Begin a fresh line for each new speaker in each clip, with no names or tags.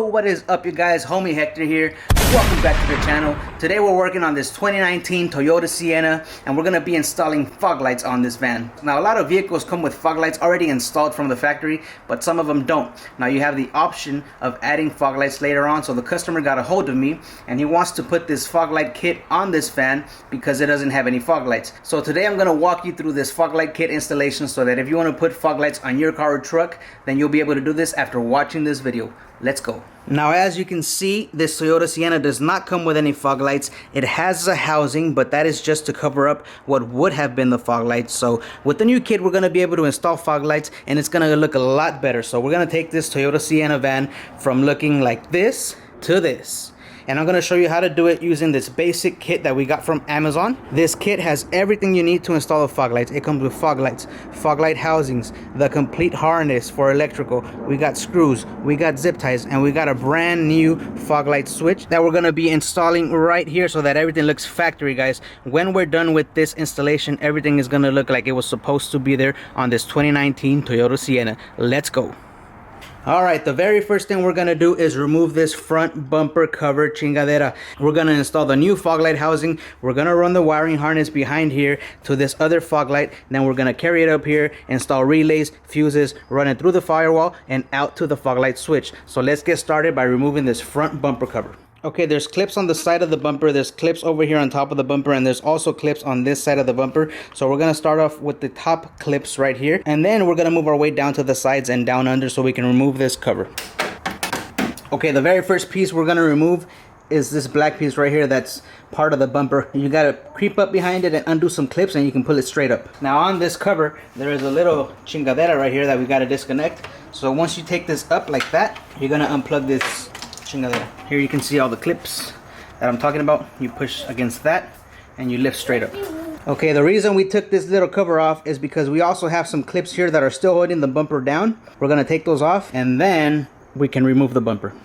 What is up, you guys? Homie Hector here. Welcome back to the channel. Today we're working on this 2019 Toyota Sienna, and we're going to be installing fog lights on this van. Now, a lot of vehicles come with fog lights already installed from the factory, but some of them don't. Now, you have the option of adding fog lights later on, so the customer got a hold of me, and he wants to put this fog light kit on this van because it doesn't have any fog lights. So today I'm going to walk you through this fog light kit installation so that if you want to put fog lights on your car or truck, then you'll be able to do this after watching this video. Let's go. Now, as you can see, this Toyota Sienna does not come with any fog lights. It has a housing, but that is just to cover up what would have been the fog lights. So with the new kit, we're going to be able to install fog lights, and it's going to look a lot better. So we're going to take this Toyota Sienna van from looking like this to this. And I'm going to show you how to do it using this basic kit that we got from Amazon. This kit has everything you need to install the fog lights. It comes with fog lights, fog light housings, the complete harness for electrical. We got screws, we got zip ties, and we got a brand new fog light switch that we're going to be installing right here so that everything looks factory, guys. When we're done with this installation, everything is going to look like it was supposed to be there on this 2019 Toyota Sienna. Let's go. Alright, the very first thing we're going to do is remove this front bumper cover chingadera. We're going to install the new fog light housing. We're going to run the wiring harness behind here to this other fog light. Then we're going to carry it up here, install relays, fuses, run it through the firewall and out to the fog light switch. So let's get started by removing this front bumper cover. Okay, there's clips on the side of the bumper, there's clips over here on top of the bumper, and there's also clips on this side of the bumper. So we're going to start off with the top clips right here, and then we're going to move our way down to the sides and down under so we can remove this cover. Okay, the very first piece we're going to remove is this black piece right here that's part of the bumper. You got to creep up behind it and undo some clips, and you can pull it straight up. Now on this cover, there is a little chingadera right here that we got to disconnect. So once you take this up like that, you're going to unplug this. Here you can see all the clips that I'm talking about. You push against that and you lift straight up. Okay, the reason we took this little cover off is because we also have some clips here that are still holding the bumper down. We're going to take those off and then we can remove the bumper.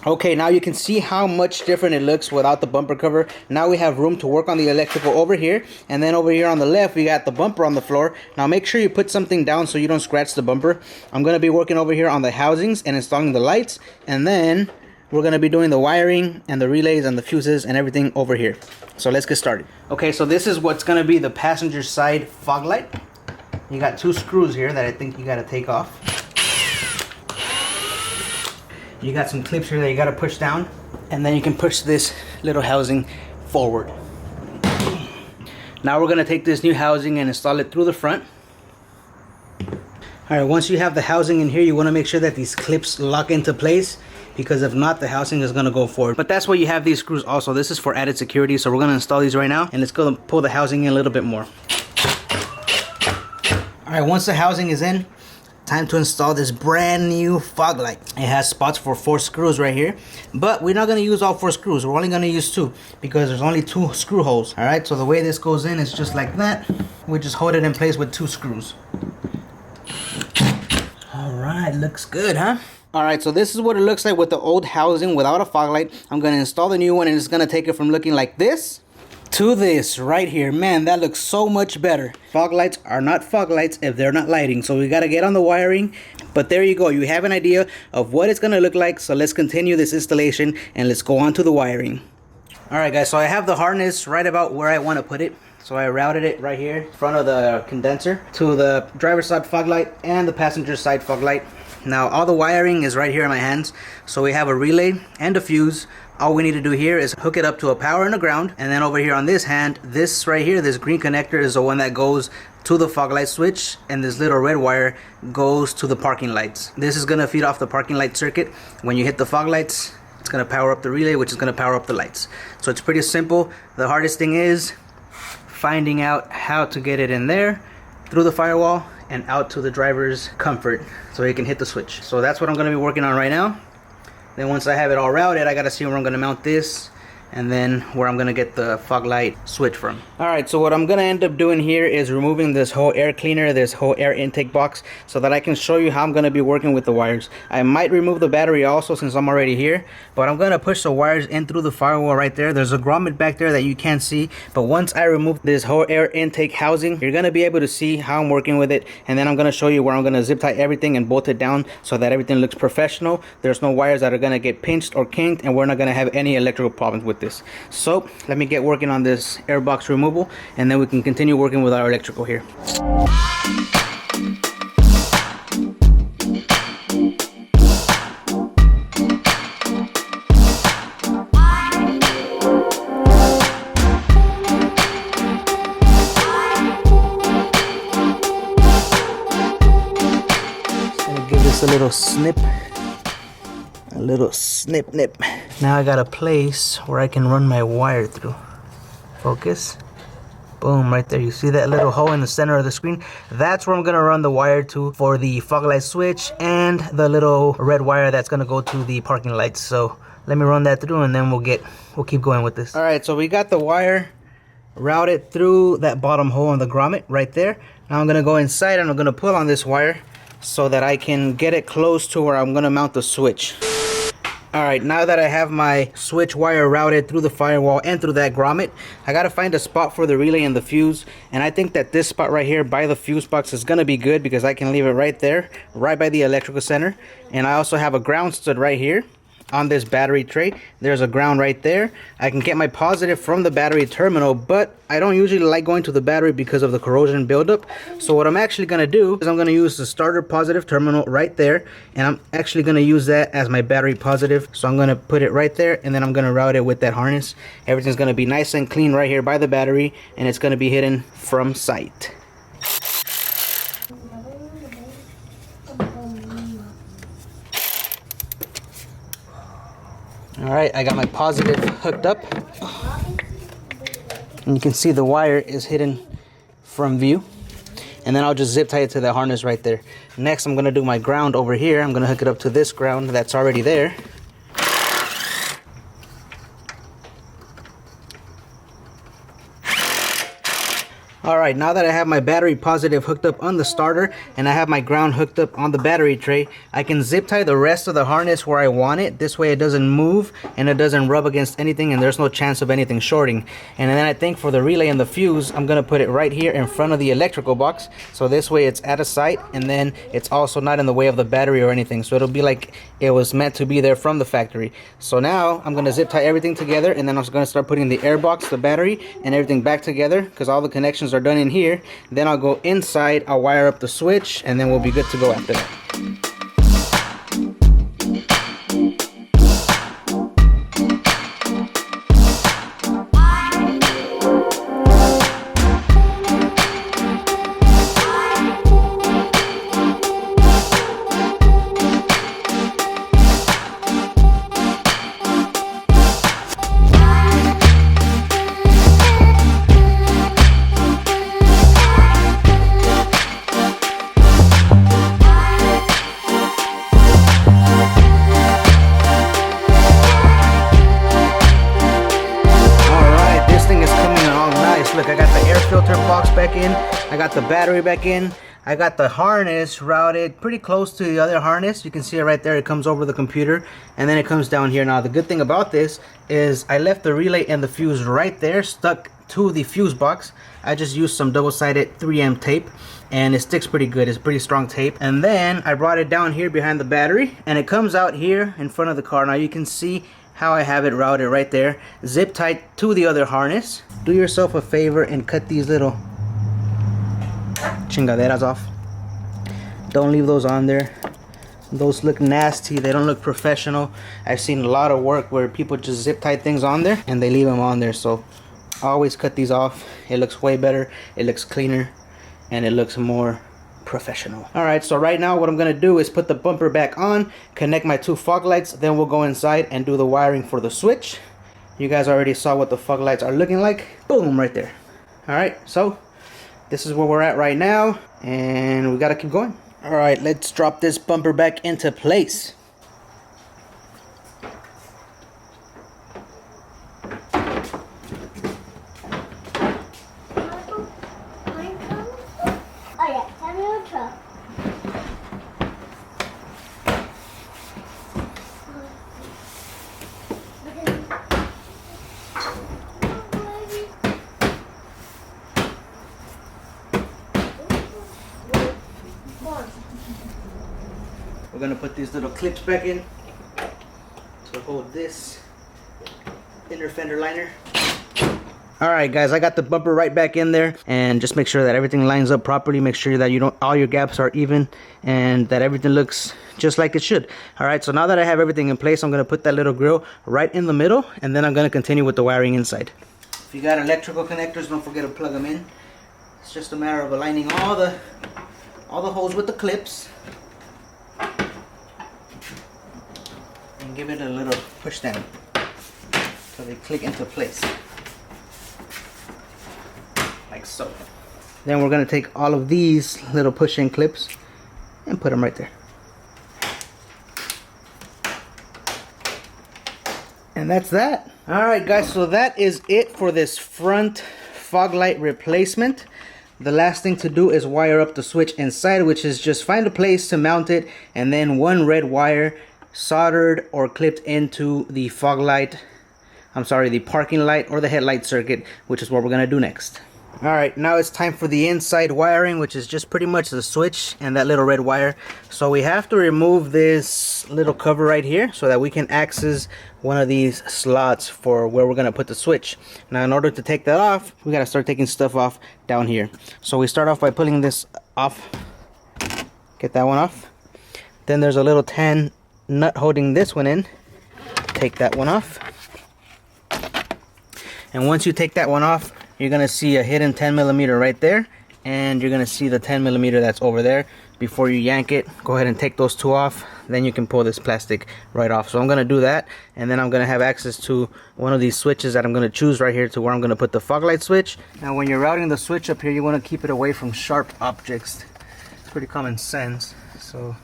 Okay, now you can see how much different it looks without the bumper cover. Now we have room to work on the electrical over here. And then over here on the left, we got the bumper on the floor. Now make sure you put something down so you don't scratch the bumper. I'm going to be working over here on the housings and installing the lights. And then we're going to be doing the wiring and the relays and the fuses and everything over here. So let's get started. Okay, so this is what's going to be the passenger side fog light. You got two screws here that I think you got to take off. You got some clips here that you got to push down, and then you can push this little housing forward. Now we're going to take this new housing and install it through the front. Alright, once you have the housing in here, you want to make sure that these clips lock into place, because if not, the housing is going to go forward. But that's why you have these screws also. This is for added security, so we're going to install these right now, and let's go pull the housing in a little bit more. Alright, once the housing is in, time to install this brand new fog light. It has spots for 4 screws right here, but we're not going to use all 4 screws. We're only going to use 2 because there's only 2 screw holes. All right, so the way this goes in is just like that. We just hold it in place with 2 screws. All right, looks good, huh? All right, so this is what it looks like with the old housing without a fog light. I'm going to install the new one, and it's going to take it from looking like this to this right here. Man, that looks so much better. Fog lights are not fog lights if they're not lighting, so we got to get on the wiring. But there you go, you have an idea of what it's going to look like. So let's continue this installation and let's go on to the wiring. All right, guys, so I have the harness right about where I want to put it. So I routed it right here in front of the condenser to the driver's side fog light and the passenger side fog light. Now all the wiring is right here in my hands. So we have a relay and a fuse. All we need to do here is hook it up to a power and a ground. And then over here on this hand, this right here, this green connector is the one that goes to the fog light switch, and this little red wire goes to the parking lights. This is going to feed off the parking light circuit. When you hit the fog lights, it's going to power up the relay, which is going to power up the lights. So it's pretty simple. The hardest thing is finding out how to get it in there through the firewall and out to the driver's comfort so he can hit the switch. So that's what I'm going to be working on right now. Then once I have it all routed, I got to see where I'm going to mount this and then where I'm gonna get the fog light switch from. Alright, so what I'm gonna end up doing here is removing this whole air cleaner, this whole air intake box, so that I can show you how I'm gonna be working with the wires. I might remove the battery also since I'm already here, but I'm gonna push the wires in through the firewall right there. There's a grommet back there that you can't see, but once I remove this whole air intake housing, you're gonna be able to see how I'm working with it, and then I'm gonna show you where I'm gonna zip tie everything and bolt it down so that everything looks professional. There's no wires that are gonna get pinched or kinked, and we're not gonna have any electrical problems with this. So let me get working on this air box removal, and then we can continue working with our electrical here. Just gonna give this a little snip. A little snip nip. Now I got a place where I can run my wire through. Focus. Boom, right there. You see that little hole in the center of the screen? That's where I'm gonna run the wire to for the fog light switch and the little red wire that's gonna go to the parking lights. So let me run that through, and then we'll keep going with this. All right, so we got the wire routed through that bottom hole on the grommet right there. Now I'm gonna go inside and I'm gonna pull on this wire so that I can get it close to where I'm gonna mount the switch. Alright, now that I have my switch wire routed through the firewall and through that grommet, I gotta find a spot for the relay and the fuse, and I think that this spot right here by the fuse box is gonna be good because I can leave it right there, right by the electrical center. And I also have a ground stud right here on this battery tray. There's a ground right there. I can get my positive from the battery terminal, but I don't usually like going to the battery because of the corrosion buildup. So what I'm actually gonna do is I'm gonna use the starter positive terminal right there, and I'm actually gonna use that as my battery positive. So I'm gonna put it right there, and then I'm gonna route it with that harness. Everything's gonna be nice and clean right here by the battery, and it's gonna be hidden from sight. Alright, I got my positive hooked up, and you can see the wire is hidden from view, and then I'll just zip tie it to the harness right there. Next, I'm going to do my ground over here. I'm going to hook it up to this ground that's already there. Alright, now that I have my battery positive hooked up on the starter and I have my ground hooked up on the battery tray, I can zip tie the rest of the harness where I want it. This way it doesn't move and it doesn't rub against anything, and there's no chance of anything shorting. And then I think for the relay and the fuse, I'm going to put it right here in front of the electrical box. So this way it's out of sight, and then it's also not in the way of the battery or anything. So it'll be like it was meant to be there from the factory. So now I'm going to zip tie everything together, and then I'm going to start putting the air box, the battery, and everything back together because all the connections are done in here. Then I'll go inside, I'll wire up the switch, and then we'll be good to go after that. Look, I got the air filter box back in, I got the battery back in, I got the harness routed pretty close to the other harness. You can see it right there. It comes over the computer, and then it comes down here. Now the good thing about this is I left the relay and the fuse right there stuck to the fuse box. I just used some double-sided 3M tape, and it sticks pretty good. It's pretty strong tape. And then I brought it down here behind the battery, and it comes out here in front of the car. Now you can see how I have it routed right there, zip tied to the other harness. Do yourself a favor and cut these little chingaderas off. Don't leave those on there. Those look nasty. They don't look professional. I've seen a lot of work where people just zip tie things on there and they leave them on there. So always cut these off. It looks way better, it looks cleaner, and it looks more professional. Alright, so right now what I'm gonna do is put the bumper back on, connect my two fog lights, then we'll go inside and do the wiring for the switch. You guys already saw what the fog lights are looking like. Boom, right there. Alright, so this is where we're at right now, and we gotta keep going. Alright, let's drop this bumper back into place. gonna put these little clips back in to hold this inner fender liner. Alright guys, I got the bumper right back in there, and just make sure that everything lines up properly. Make sure that all your gaps are even and that everything looks just like it should. Alright, so now that I have everything in place, I'm going to put that little grill right in the middle, and then I'm going to continue with the wiring inside. If you got electrical connectors, don't forget to plug them in. It's just a matter of aligning all the holes with the clips and give it a little push down so they click into place. Like so. Then we're going to take all of these little push-in clips and put them right there. And that's that. Alright guys, so that is it for this front fog light replacement. The last thing to do is wire up the switch inside, which is just find a place to mount it, and then one red wire soldered or clipped into the fog light, the parking light or the headlight circuit, which is what we're going to do next. Alright, now it's time for the inside wiring, which is just pretty much the switch and that little red wire. So we have to remove this little cover right here so that we can access one of these slots for where we're going to put the switch. Now in order to take that off, we got to start taking stuff off down here. So we start off by pulling this off. Get that one off. Then there's a little tan nut holding this one in. Take that one off. And once you take that one off, you're going to see a hidden 10mm right there, and you're going to see the 10mm that's over there. Before you yank it, go ahead and take those two off, then you can pull this plastic right off. So I'm going to do that, and then I'm going to have access to one of these switches that I'm going to choose right here to where I'm going to put the fog light switch. Now when you're routing the switch up here, you want to keep it away from sharp objects. It's pretty common sense. So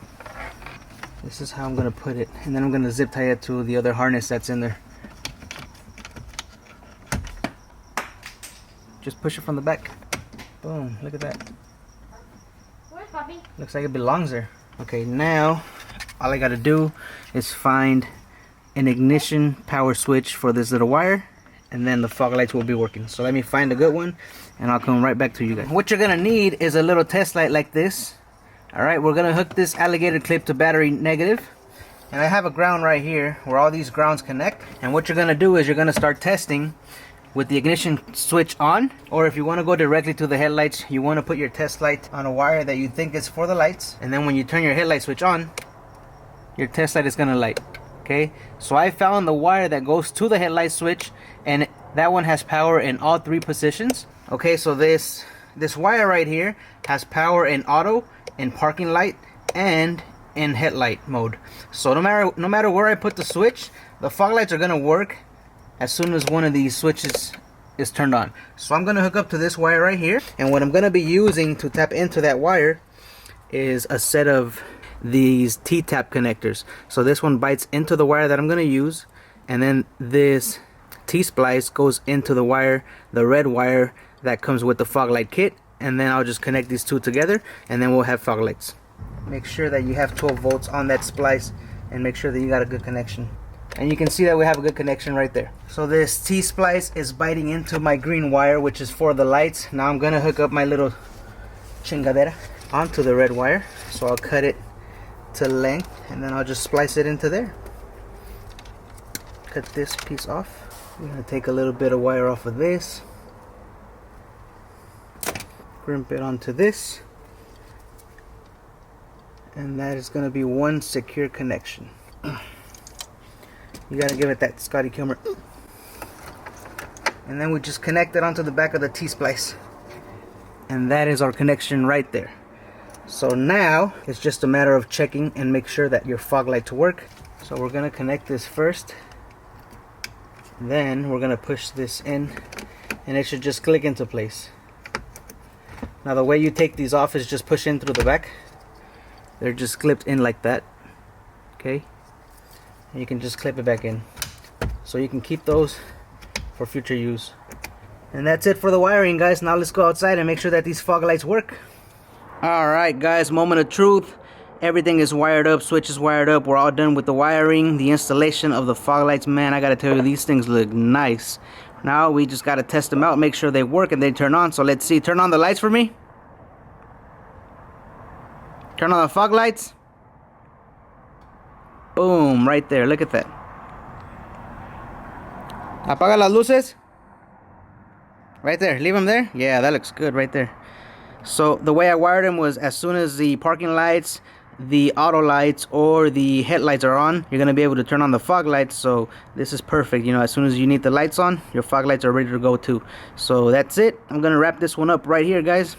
this is how I'm going to put it, and then I'm going to zip tie it to the other harness that's in there. Just push it from the back. Boom, look at that.
Where's Poppy?
Looks like it belongs there. Okay, now all I gotta do is find an ignition power switch for this little wire, and then the fog lights will be working. So let me find a good one, and I'll come right back to you guys. What you're gonna need is a little test light like this. Alright, we're gonna hook this alligator clip to battery negative. And I have a ground right here where all these grounds connect. And what you're gonna do is you're gonna start testing with the ignition switch on, or if you want to go directly to the headlights, you want to put your test light on a wire that you think is for the lights, and then when you turn your headlight switch on, your test light is going to light. Okay, so I found the wire that goes to the headlight switch, and that one has power in all three positions. Okay, so this wire right here has power in auto, in parking light, and in headlight mode. So no matter where I put the switch, the fog lights are going to work as soon as one of these switches is turned on. So I'm going to hook up to this wire right here, and what I'm going to be using to tap into that wire is a set of these T-tap connectors. So this one bites into the wire that I'm going to use, and then this T-splice goes into the wire, the red wire that comes with the fog light kit, and then I'll just connect these two together, and then we'll have fog lights. Make sure that you have 12 volts on that splice, and make sure that you got a good connection. And you can see that we have a good connection right there. So this T-splice is biting into my green wire, which is for the lights. Now I'm gonna hook up my little chingadera onto the red wire. So I'll cut it to length, and then I'll just splice it into there. Cut this piece off. I'm gonna take a little bit of wire off of this, crimp it onto this, and that is gonna be one secure connection. You gotta give it that Scotty Kilmer. And then we just connect it onto the back of the T-splice. And that is our connection right there. So now it's just a matter of checking and make sure that your fog lights work. So we're gonna connect this first. Then we're gonna push this in, and it should just click into place. Now the way you take these off is just push in through the back. They're just clipped in like that. Okay? And you can just clip it back in, so you can keep those for future use. And that's it for the wiring, guys. Now let's go outside and make sure that these fog lights work. Alright guys, moment of truth. Everything is wired up, switch is wired up, we're all done with the wiring, the installation of the fog lights. Man, I gotta tell you, these things look nice. Now we just gotta test them out, make sure they work and they turn on. So let's see, turn on the lights for me. Turn on the fog lights. Boom, right there. Look at that. Apaga las luces. Right there. Leave them there. Yeah, that looks good right there. So the way I wired them was as soon as the parking lights, the auto lights, or the headlights are on, you're gonna be able to turn on the fog lights. So this is perfect. You know, as soon as you need the lights on, your fog lights are ready to go too. So that's it. I'm gonna wrap this one up right here, guys.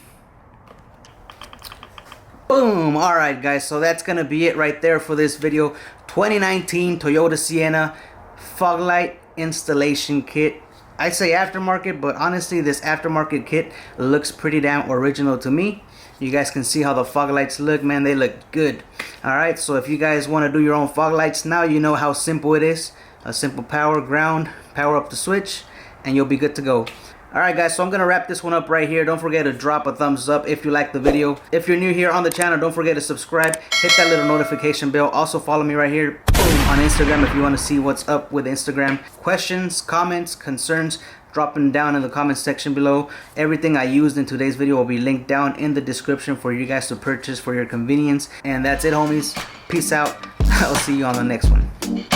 Boom. Alright guys, so that's gonna be it right there for this video. 2019 Toyota Sienna fog light installation kit. I say aftermarket, but honestly this aftermarket kit looks pretty damn original to me. You guys can see how the fog lights look, man. They look good. Alright, so if you guys want to do your own fog lights, now you know how simple it is. A simple power, ground, power up the switch, and you'll be good to go. Alright guys, so I'm going to wrap this one up right here. Don't forget to drop a thumbs up if you like the video. If you're new here on the channel, don't forget to subscribe. Hit that little notification bell. Also follow me right here on Instagram if you want to see what's up with Instagram. Questions, comments, concerns, drop them down in the comment section below. Everything I used in today's video will be linked down in the description for you guys to purchase for your convenience. And that's it, homies. Peace out. I'll see you on the next one.